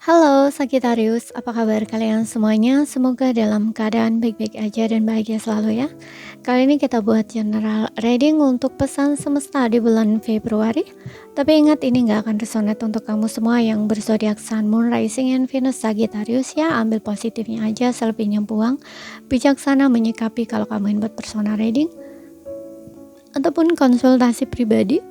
Halo Sagittarius, apa kabar kalian semuanya? Semoga dalam keadaan baik-baik aja dan bahagia selalu ya. Kali ini kita buat general reading untuk pesan semesta di bulan Februari. Tapi ingat ini nggak akan resonate untuk kamu semua yang berzodiak Sun, Moon, Rising, and Venus Sagittarius ya. Ambil positifnya aja, selebihnya buang. Bijaksana menyikapi kalau kamu ingin buat personal reading ataupun konsultasi pribadi.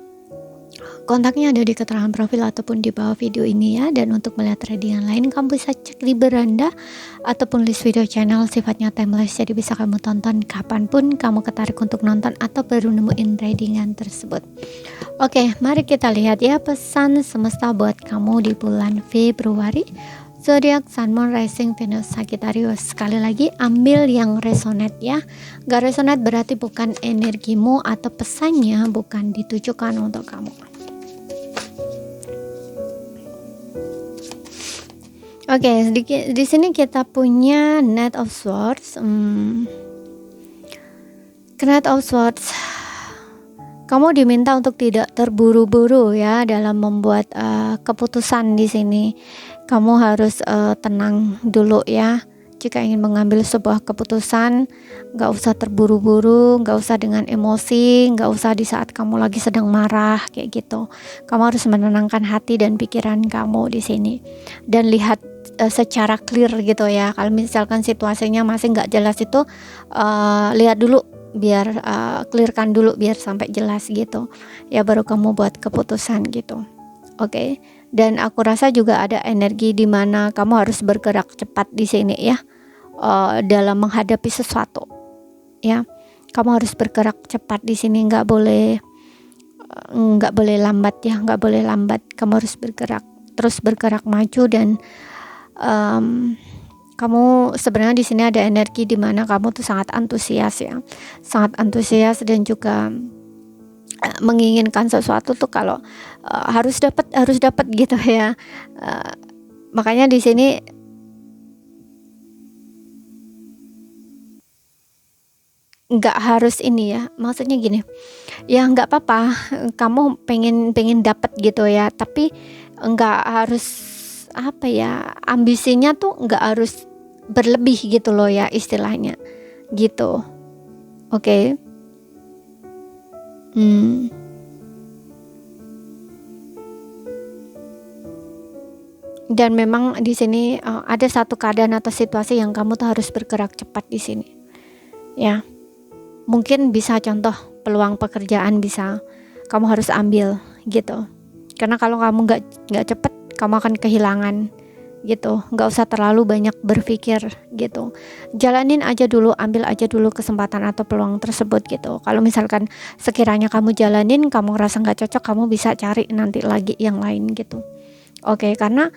Kontaknya ada di keterangan profil ataupun di bawah video ini ya. Dan untuk melihat readingan lain kamu bisa cek di beranda ataupun list video channel, sifatnya timeless, jadi bisa kamu tonton kapanpun kamu ketarik untuk nonton atau baru nemuin readingan tersebut. Oke, mari kita lihat ya pesan semesta buat kamu di bulan Februari. Zodiak Sun, Moon, Rising, Venus, Sagittarius. Sekali lagi ambil yang resonate ya. Gak resonate berarti bukan energimu atau pesannya bukan ditujukan untuk kamu. Oke, di sini kita punya Knight of Swords. Knight of Swords. Kamu diminta untuk tidak terburu-buru ya dalam membuat keputusan di sini. Kamu harus tenang dulu ya. Jika ingin mengambil sebuah keputusan, gak usah terburu-buru, gak usah dengan emosi, gak usah di saat kamu lagi sedang marah kayak gitu. Kamu harus menenangkan hati dan pikiran kamu di sini dan lihat secara clear gitu ya. Kalau misalkan situasinya masih gak jelas itu lihat dulu, biar clearkan dulu biar sampai jelas gitu ya, baru kamu buat keputusan gitu. Oke. Dan aku rasa juga ada energi di mana kamu harus bergerak cepat di sini ya, dalam menghadapi sesuatu ya. Kamu harus bergerak cepat di sini, nggak boleh lambat ya, nggak boleh lambat. Kamu harus terus bergerak maju. Dan kamu sebenarnya di sini ada energi di mana kamu tuh sangat antusias ya, sangat antusias dan juga menginginkan sesuatu tuh kalau harus dapat gitu ya. Makanya di sini nggak harus ini ya, maksudnya gini ya, nggak apa-apa kamu pengen dapat gitu ya, tapi nggak harus apa ya, ambisinya tuh nggak harus berlebih gitu loh ya istilahnya gitu. Oke. Dan memang di sini ada satu keadaan atau situasi yang kamu tuh harus bergerak cepat di sini ya. Mungkin bisa contoh peluang pekerjaan, bisa kamu harus ambil gitu, karena kalau kamu nggak cepet kamu akan kehilangan gitu. Nggak usah terlalu banyak berpikir gitu, jalanin aja dulu, ambil aja dulu kesempatan atau peluang tersebut gitu. Kalau misalkan sekiranya kamu jalanin kamu ngerasa nggak cocok, kamu bisa cari nanti lagi yang lain gitu. Oke, karena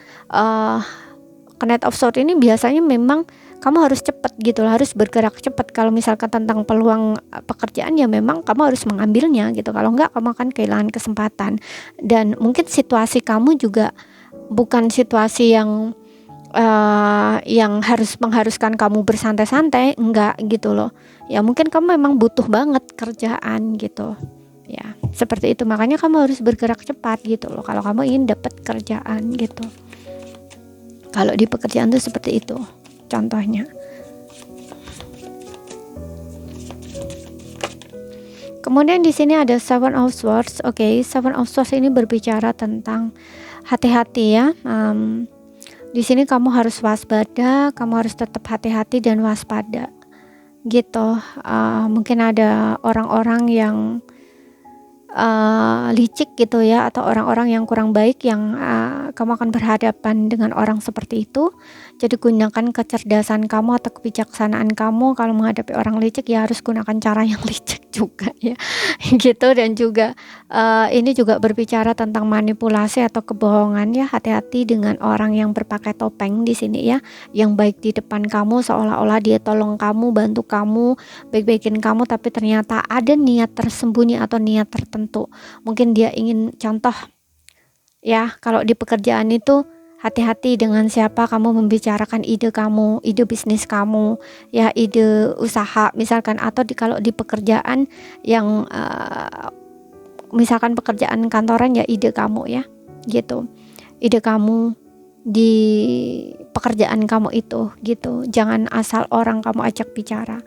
Knight of Swords ini biasanya memang kamu harus cepat gitu, harus bergerak cepat. Kalau misalkan tentang peluang pekerjaan ya memang kamu harus mengambilnya gitu. Kalau enggak kamu akan kehilangan kesempatan. Dan mungkin situasi kamu juga bukan situasi yang harus mengharuskan kamu bersantai-santai, enggak gitu loh. Ya mungkin kamu memang butuh banget kerjaan gitu. Ya, seperti itu. Makanya kamu harus bergerak cepat gitu loh kalau kamu ingin dapat kerjaan gitu. Kalau di pekerjaan tuh seperti itu contohnya. Kemudian di sini ada Seven of Swords. Oke, Seven of Swords ini berbicara tentang hati-hati ya. Di sini kamu harus waspada, kamu harus tetap hati-hati dan waspada gitu. Mungkin ada orang-orang yang licik gitu ya, atau orang-orang yang kurang baik yang kamu akan berhadapan dengan orang seperti itu. Jadi gunakan kecerdasan kamu atau kebijaksanaan kamu kalau menghadapi orang licik, ya harus gunakan cara yang licik juga ya gitu. Dan juga ini juga berbicara tentang manipulasi atau kebohongan ya. Hati-hati dengan orang yang berpakai topeng di sini ya, yang baik di depan kamu seolah-olah dia tolong kamu, bantu kamu, baik-baikin kamu, tapi ternyata ada niat tersembunyi atau niat tertentu. Mungkin dia ingin contoh ya, kalau di pekerjaan itu hati-hati dengan siapa kamu membicarakan ide kamu, ide bisnis kamu ya, ide usaha misalkan. Atau kalau di pekerjaan yang misalkan pekerjaan kantoran ya, ide kamu ya gitu, ide kamu di pekerjaan kamu itu gitu. Jangan asal orang kamu ajak bicara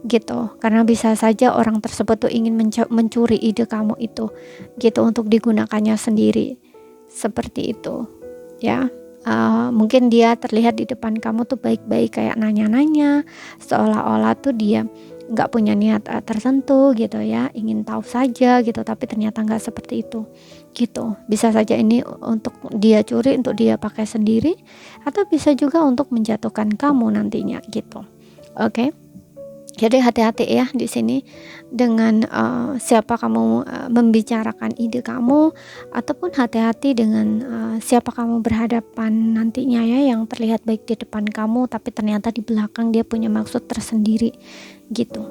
gitu, karena bisa saja orang tersebut tuh ingin mencuri ide kamu itu gitu untuk digunakannya sendiri, seperti itu ya. Mungkin dia terlihat di depan kamu tuh baik-baik, kayak nanya-nanya seolah-olah tuh dia nggak punya niat tertentu gitu ya, ingin tahu saja gitu, tapi ternyata nggak seperti itu gitu. Bisa saja ini untuk dia curi, untuk dia pakai sendiri, atau bisa juga untuk menjatuhkan kamu nantinya gitu. Oke. Jadi hati-hati ya di sini dengan siapa kamu membicarakan ide kamu, ataupun hati-hati dengan siapa kamu berhadapan nantinya ya, yang terlihat baik di depan kamu tapi ternyata di belakang dia punya maksud tersendiri gitu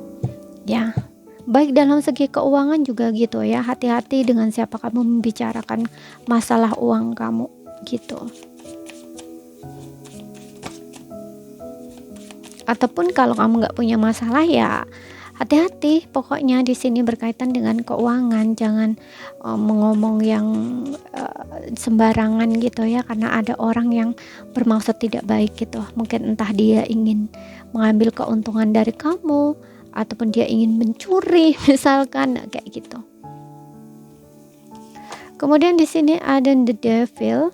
ya. Baik dalam segi keuangan juga gitu ya, hati-hati dengan siapa kamu membicarakan masalah uang kamu gitu. Ataupun kalau kamu nggak punya masalah ya hati-hati, pokoknya di sini berkaitan dengan keuangan, jangan mengomong yang sembarangan gitu ya, karena ada orang yang bermaksud tidak baik gitu. Mungkin entah dia ingin mengambil keuntungan dari kamu, ataupun dia ingin mencuri misalkan kayak gitu. Kemudian di sini ada the devil.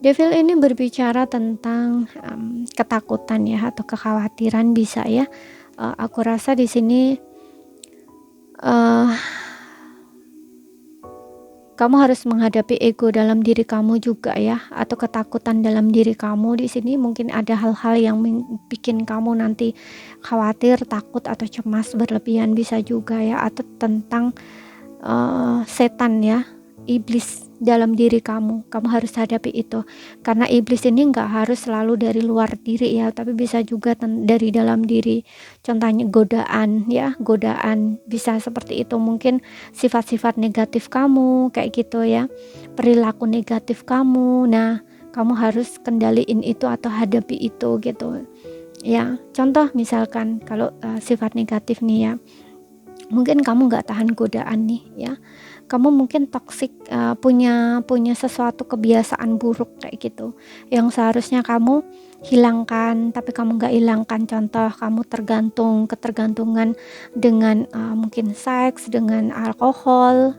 Devil ini berbicara tentang ketakutan ya, atau kekhawatiran bisa ya. Aku rasa di sini kamu harus menghadapi ego dalam diri kamu juga ya, atau ketakutan dalam diri kamu. Di sini mungkin ada hal-hal yang bikin kamu nanti khawatir, takut atau cemas berlebihan bisa juga ya, atau tentang setan ya, iblis dalam diri kamu harus hadapi itu, karena iblis ini nggak harus selalu dari luar diri ya, tapi bisa juga dari dalam diri. Contohnya godaan ya, godaan bisa seperti itu, mungkin sifat-sifat negatif kamu kayak gitu ya, perilaku negatif kamu. Nah, kamu harus kendaliin itu atau hadapi itu gitu ya. Contoh misalkan kalau sifat negatif nih ya, mungkin kamu nggak tahan godaan nih ya, kamu mungkin toksik, punya sesuatu kebiasaan buruk kayak gitu yang seharusnya kamu hilangkan tapi kamu nggak hilangkan. Contoh, kamu ketergantungan dengan mungkin seks, dengan alkohol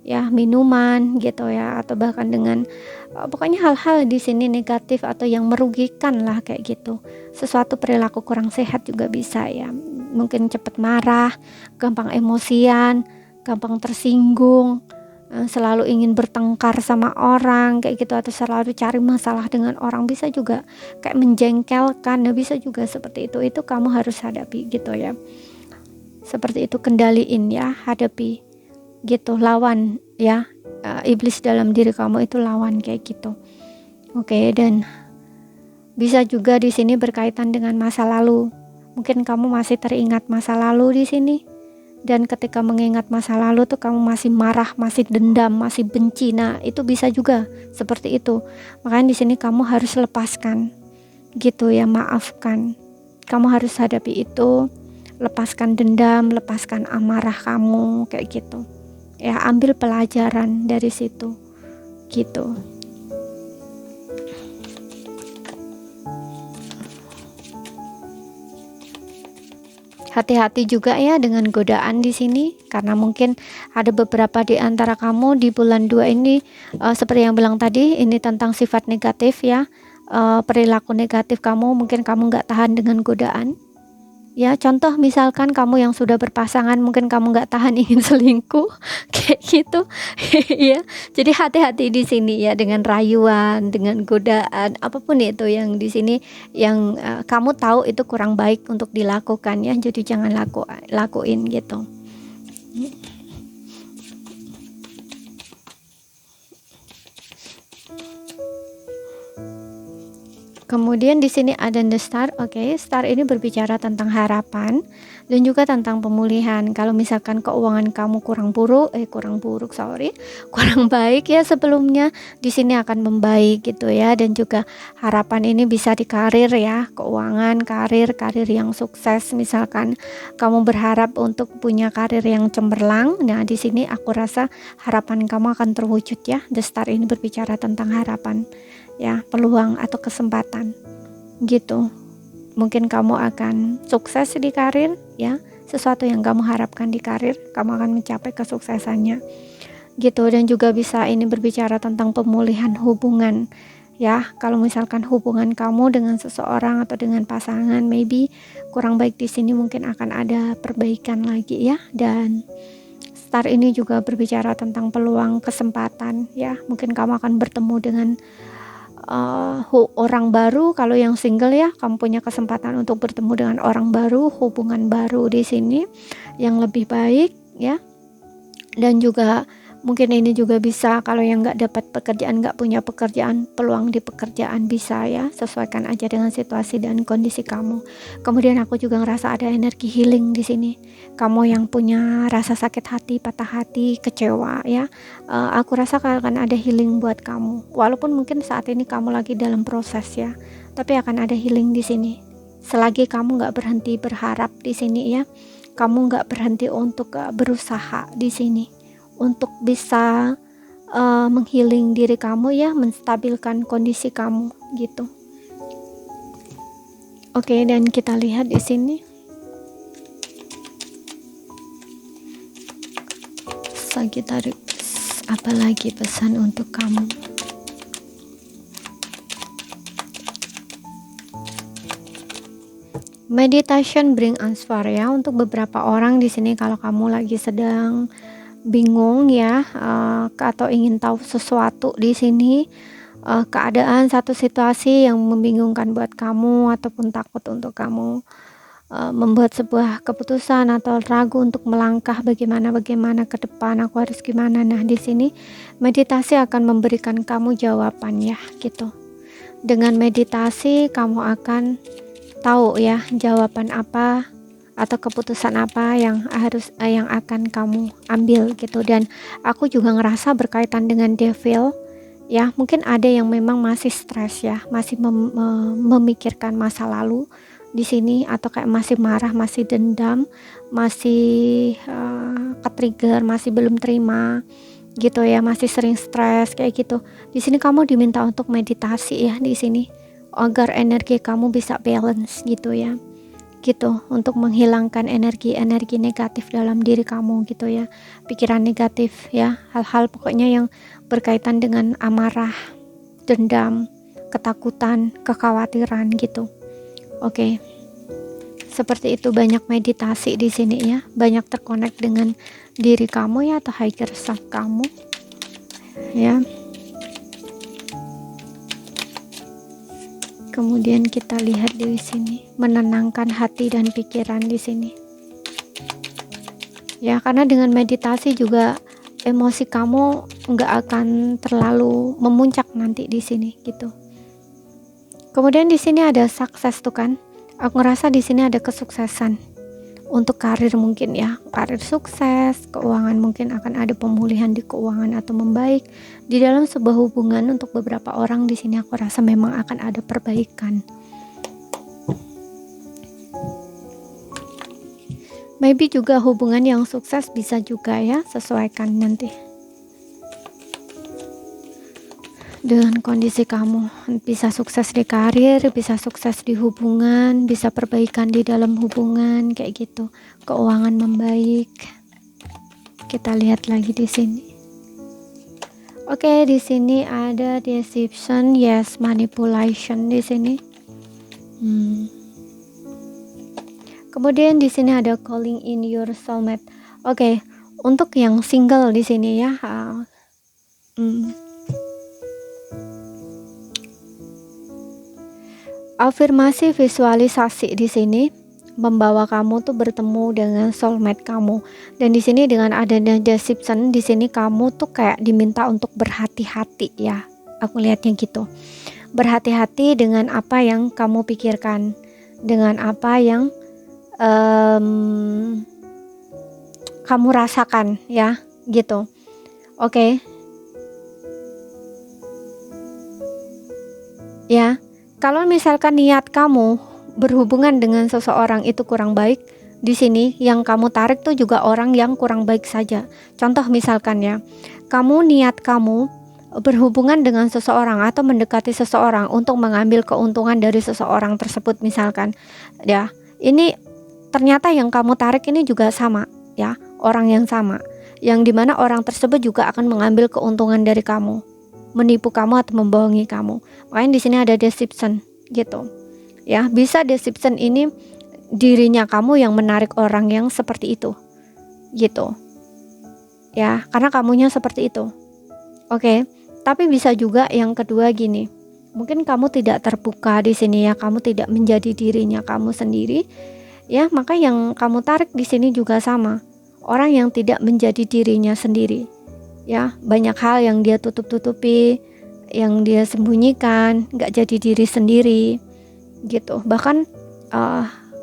ya, minuman gitu ya, atau bahkan dengan pokoknya hal-hal di sini negatif atau yang merugikan lah kayak gitu. Sesuatu perilaku kurang sehat juga bisa ya, mungkin cepat marah, gampang emosian, gampang tersinggung, selalu ingin bertengkar sama orang kayak gitu, atau selalu cari masalah dengan orang, bisa juga kayak menjengkelkan. Nah, bisa juga seperti itu kamu harus hadapi gitu ya, seperti itu, kendaliin ya, hadapi gitu, lawan ya, iblis dalam diri kamu itu lawan kayak gitu. Oke. Dan bisa juga di sini berkaitan dengan masa lalu, mungkin kamu masih teringat masa lalu di sini, dan ketika mengingat masa lalu tuh kamu masih marah, masih dendam, masih benci. Nah, itu bisa juga seperti itu. Makanya di sini kamu harus lepaskan gitu ya, maafkan. Kamu harus hadapi itu, lepaskan dendam, lepaskan amarah kamu kayak gitu ya, ambil pelajaran dari situ gitu. Hati-hati juga ya dengan godaan di sini, karena mungkin ada beberapa di antara kamu di bulan 2 ini seperti yang bilang tadi, ini tentang sifat negatif ya, perilaku negatif kamu, mungkin kamu nggak tahan dengan godaan ya. Contoh misalkan kamu yang sudah berpasangan, mungkin kamu nggak tahan ingin selingkuh kayak gitu ya. Jadi hati-hati di sini ya dengan rayuan, dengan godaan, apapun itu yang di sini yang kamu tahu itu kurang baik untuk dilakukan ya, jadi jangan lakuin gitu. Kemudian di sini ada the star. Oke, star ini berbicara tentang harapan dan juga tentang pemulihan. Kalau misalkan keuangan kamu kurang baik ya sebelumnya, di sini akan membaik gitu ya. Dan juga harapan ini bisa di karir ya, keuangan, karir yang sukses. Misalkan kamu berharap untuk punya karir yang cemerlang, nah di sini aku rasa harapan kamu akan terwujud ya. The star ini berbicara tentang harapan ya, peluang atau kesempatan gitu. Mungkin kamu akan sukses di karir ya, sesuatu yang kamu harapkan di karir, kamu akan mencapai kesuksesannya gitu. Dan juga bisa ini berbicara tentang pemulihan hubungan ya. Kalau misalkan hubungan kamu dengan seseorang atau dengan pasangan maybe kurang baik, di sini mungkin akan ada perbaikan lagi ya. Dan star ini juga berbicara tentang peluang, kesempatan ya. Mungkin kamu akan bertemu dengan orang baru. Kalau yang single ya, kamu punya kesempatan untuk bertemu dengan orang baru, hubungan baru di sini yang lebih baik ya. Dan juga mungkin ini juga bisa, kalau yang nggak dapat pekerjaan, nggak punya pekerjaan, peluang di pekerjaan bisa ya. Sesuaikan aja dengan situasi dan kondisi kamu. Kemudian aku juga ngerasa ada energi healing di sini. Kamu yang punya rasa sakit hati, patah hati, kecewa ya, aku rasa akan ada healing buat kamu. Walaupun mungkin saat ini kamu lagi dalam proses ya, tapi akan ada healing di sini. Selagi kamu nggak berhenti berharap di sini ya, kamu nggak berhenti untuk berusaha di sini untuk bisa menghealing diri kamu ya, menstabilkan kondisi kamu gitu. Oke, dan kita lihat di sini Sagittarius, apalagi pesan untuk kamu. Meditation bring answer ya, untuk beberapa orang di sini. Kalau kamu lagi sedang bingung ya, atau ingin tahu sesuatu di sini, keadaan satu situasi yang membingungkan buat kamu ataupun takut untuk kamu membuat sebuah keputusan atau ragu untuk melangkah bagaimana ke depan, aku harus gimana. Nah, di sini meditasi akan memberikan kamu jawaban ya gitu. Dengan meditasi kamu akan tahu ya jawaban apa atau keputusan apa yang akan kamu ambil gitu. Dan aku juga ngerasa berkaitan dengan devil ya, mungkin ada yang memang masih stres ya, masih memikirkan masa lalu di sini, atau kayak masih marah, masih dendam, masih ke-trigger, masih belum terima gitu ya, masih sering stres kayak gitu. Di sini kamu diminta untuk meditasi ya di sini, agar energi kamu bisa balance gitu ya. Gitu, untuk menghilangkan energi negatif dalam diri kamu gitu ya. Pikiran negatif ya, hal-hal pokoknya yang berkaitan dengan amarah, dendam, ketakutan, kekhawatiran gitu. Oke. Seperti itu, banyak meditasi di sini ya, banyak terkonek dengan diri kamu ya, atau higher self kamu ya. Kemudian kita lihat di sini, menenangkan hati dan pikiran di sini. Ya, karena dengan meditasi juga emosi kamu nggak akan terlalu memuncak nanti di sini gitu. Kemudian di sini ada sukses tuh kan. Aku ngerasa di sini ada kesuksesan untuk karir mungkin ya, karir sukses, keuangan mungkin akan ada pemulihan di keuangan atau membaik di dalam sebuah hubungan. Untuk beberapa orang di sini aku rasa memang akan ada perbaikan. Maybe juga hubungan yang sukses bisa juga ya, sesuaikan nanti dengan kondisi kamu. Bisa sukses di karir, bisa sukses di hubungan, bisa perbaikan di dalam hubungan kayak gitu. Keuangan membaik. Kita lihat lagi di sini. Oke, di sini ada deception, yes, manipulation di sini. Kemudian di sini ada calling in your soulmate. Oke, untuk yang single di sini ya. Afirmasi visualisasi di sini membawa kamu tuh bertemu dengan soulmate kamu. Dan di sini dengan adanya deception di sini kamu tuh kayak diminta untuk berhati-hati ya. Aku lihatnya gitu. berhati-hati dengan apa yang kamu pikirkan, dengan apa yang kamu rasakan ya, gitu. Oke. Ya, kalau misalkan niat kamu berhubungan dengan seseorang itu kurang baik, di sini yang kamu tarik tuh juga orang yang kurang baik saja. Contoh misalkan ya, niat kamu berhubungan dengan seseorang atau mendekati seseorang untuk mengambil keuntungan dari seseorang tersebut misalkan. Ya, ini ternyata yang kamu tarik ini juga sama ya, orang yang sama. Yang dimana orang tersebut juga akan mengambil keuntungan dari kamu, menipu kamu atau membohongi kamu. Makanya di sini ada deception gitu. Ya, bisa deception ini dirinya kamu yang menarik orang yang seperti itu. Gitu. Ya, karena kamunya seperti itu. Oke. Tapi bisa juga yang kedua gini. Mungkin kamu tidak terbuka di sini ya, kamu tidak menjadi dirinya kamu sendiri. Ya, maka yang kamu tarik di sini juga sama. Orang yang tidak menjadi dirinya sendiri. Ya, banyak hal yang dia tutup-tutupi, yang dia sembunyikan, gak jadi diri sendiri gitu. Bahkan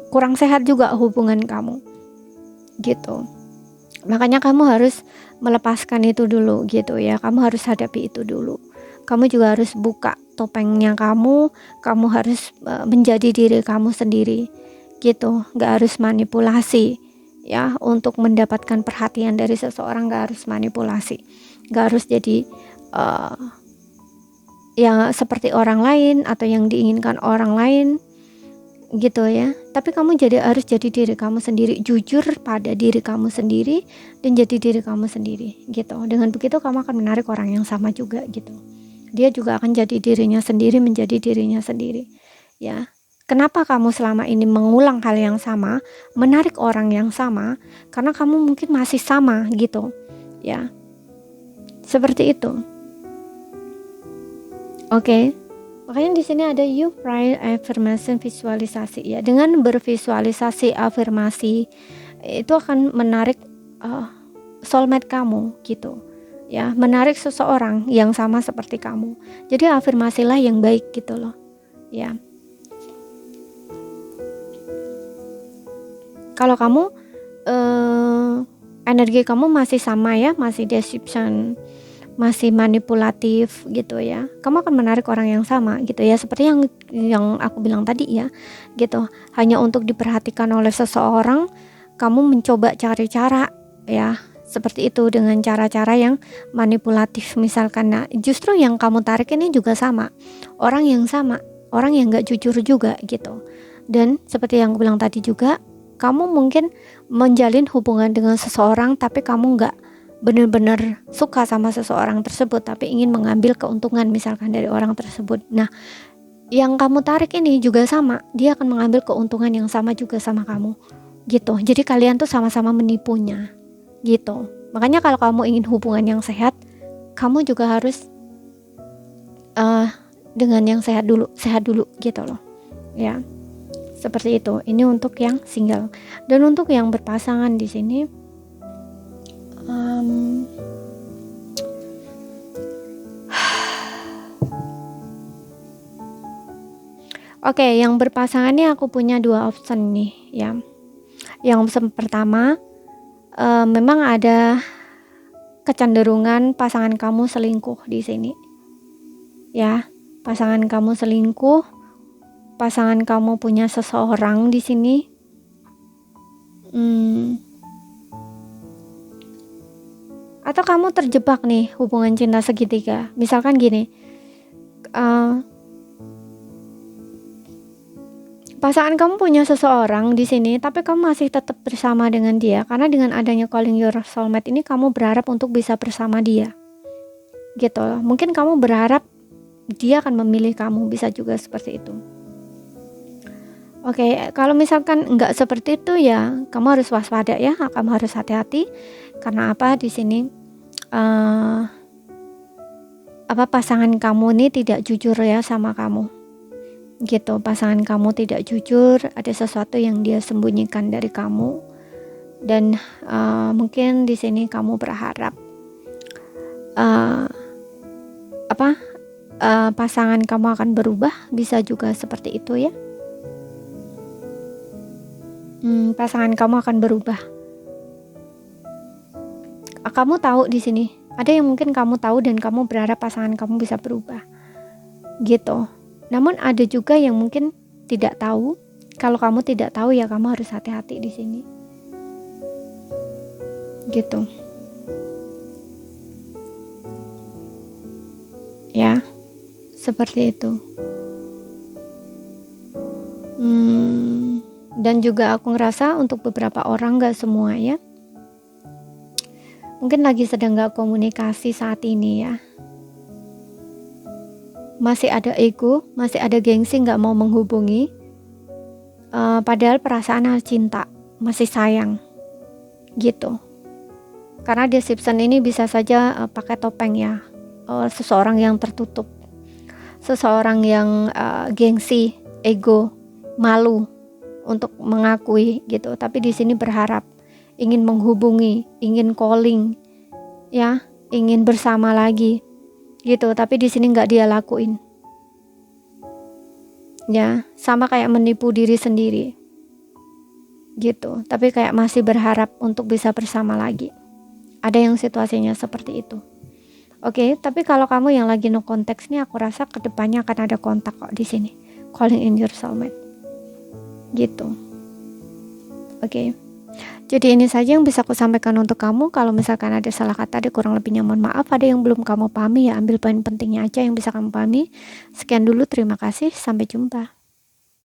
kurang sehat juga hubungan kamu gitu. Makanya kamu harus melepaskan itu dulu gitu ya. Kamu harus hadapi itu dulu. Kamu juga harus buka topengnya kamu harus menjadi diri kamu sendiri gitu. Gak harus manipulasi ya, untuk mendapatkan perhatian dari seseorang. Gak harus manipulasi, gak harus jadi yang seperti orang lain atau yang diinginkan orang lain gitu ya. Tapi kamu harus jadi diri kamu sendiri, jujur pada diri kamu sendiri dan jadi diri kamu sendiri gitu. Dengan begitu kamu akan menarik orang yang sama juga gitu. Dia juga akan jadi dirinya sendiri, menjadi dirinya sendiri ya. Kenapa kamu selama ini mengulang hal yang sama, menarik orang yang sama? Karena kamu mungkin masih sama gitu ya. Seperti itu. Oke. Makanya di sini ada you pray affirmation visualisasi ya. Dengan bervisualisasi afirmasi itu akan menarik soulmate kamu gitu. Ya, menarik seseorang yang sama seperti kamu. Jadi afirmasilah yang baik gitu loh. Ya. Kalau kamu energi kamu masih sama ya, masih deception, masih manipulatif gitu ya, kamu akan menarik orang yang sama gitu ya, seperti yang aku bilang tadi ya gitu. Hanya untuk diperhatikan oleh seseorang, kamu mencoba cari cara ya seperti itu dengan cara-cara yang manipulatif misalkan. Nah, justru yang kamu tarik ini juga sama, orang yang gak jujur juga gitu. Dan seperti yang aku bilang tadi juga, kamu mungkin menjalin hubungan dengan seseorang tapi kamu gak benar-benar suka sama seseorang tersebut, tapi ingin mengambil keuntungan misalkan dari orang tersebut. Nah, yang kamu tarik ini juga sama, dia akan mengambil keuntungan yang sama juga sama kamu gitu. Jadi kalian tuh sama-sama menipunya gitu. Makanya kalau kamu ingin hubungan yang sehat, kamu juga harus dengan yang sehat dulu gitu loh ya. Seperti itu. Ini untuk yang single. Dan untuk yang berpasangan di sini, oke, yang berpasangan ini aku punya 2 option nih ya. Yang pertama, memang ada kecenderungan pasangan kamu selingkuh di sini. Ya, pasangan kamu selingkuh, pasangan kamu punya seseorang di sini. Atau kamu terjebak nih hubungan cinta segitiga. Misalkan gini, pasangan kamu punya seseorang di sini, tapi kamu masih tetap bersama dengan dia karena dengan adanya calling your soulmate ini kamu berharap untuk bisa bersama dia. Gitu. Mungkin kamu berharap dia akan memilih kamu, bisa juga seperti itu. Oke, kalau misalkan enggak seperti itu ya, kamu harus waspada ya, kamu harus hati-hati. Karena apa di sini? Pasangan kamu ini tidak jujur ya sama kamu. Gitu, pasangan kamu tidak jujur, ada sesuatu yang dia sembunyikan dari kamu. Dan mungkin di sini kamu berharap pasangan kamu akan berubah, bisa juga seperti itu ya. Pasangan kamu akan berubah. Kamu tahu di sini, ada yang mungkin kamu tahu dan kamu berharap pasangan kamu bisa berubah, gitu. Namun ada juga yang mungkin tidak tahu. Kalau kamu tidak tahu ya kamu harus hati-hati di sini, gitu. Ya, seperti itu. Dan juga aku ngerasa untuk beberapa orang, gak semua ya, mungkin lagi sedang gak komunikasi saat ini ya. Masih ada ego, masih ada gengsi, gak mau menghubungi. Padahal perasaan cinta, masih sayang, gitu. Karena description ini bisa saja pakai topeng ya. Seseorang yang tertutup, seseorang yang gengsi, ego, malu untuk mengakui gitu. Tapi di sini berharap, ingin menghubungi, ingin calling, ya, ingin bersama lagi, gitu. Tapi di sini nggak dia lakuin, ya, sama kayak menipu diri sendiri, gitu. Tapi kayak masih berharap untuk bisa bersama lagi. Ada yang situasinya seperti itu. Oke, tapi kalau kamu yang lagi no konteks nih, aku rasa kedepannya akan ada kontak kok di sini. Calling in your soulmate, gitu. Oke. Jadi ini saja yang bisa aku sampaikan untuk kamu. Kalau misalkan ada salah kata, ada kurang lebihnya mohon maaf. Ada yang belum kamu pahami ya, ambil poin pentingnya aja yang bisa kamu pahami. Sekian dulu, terima kasih, sampai jumpa.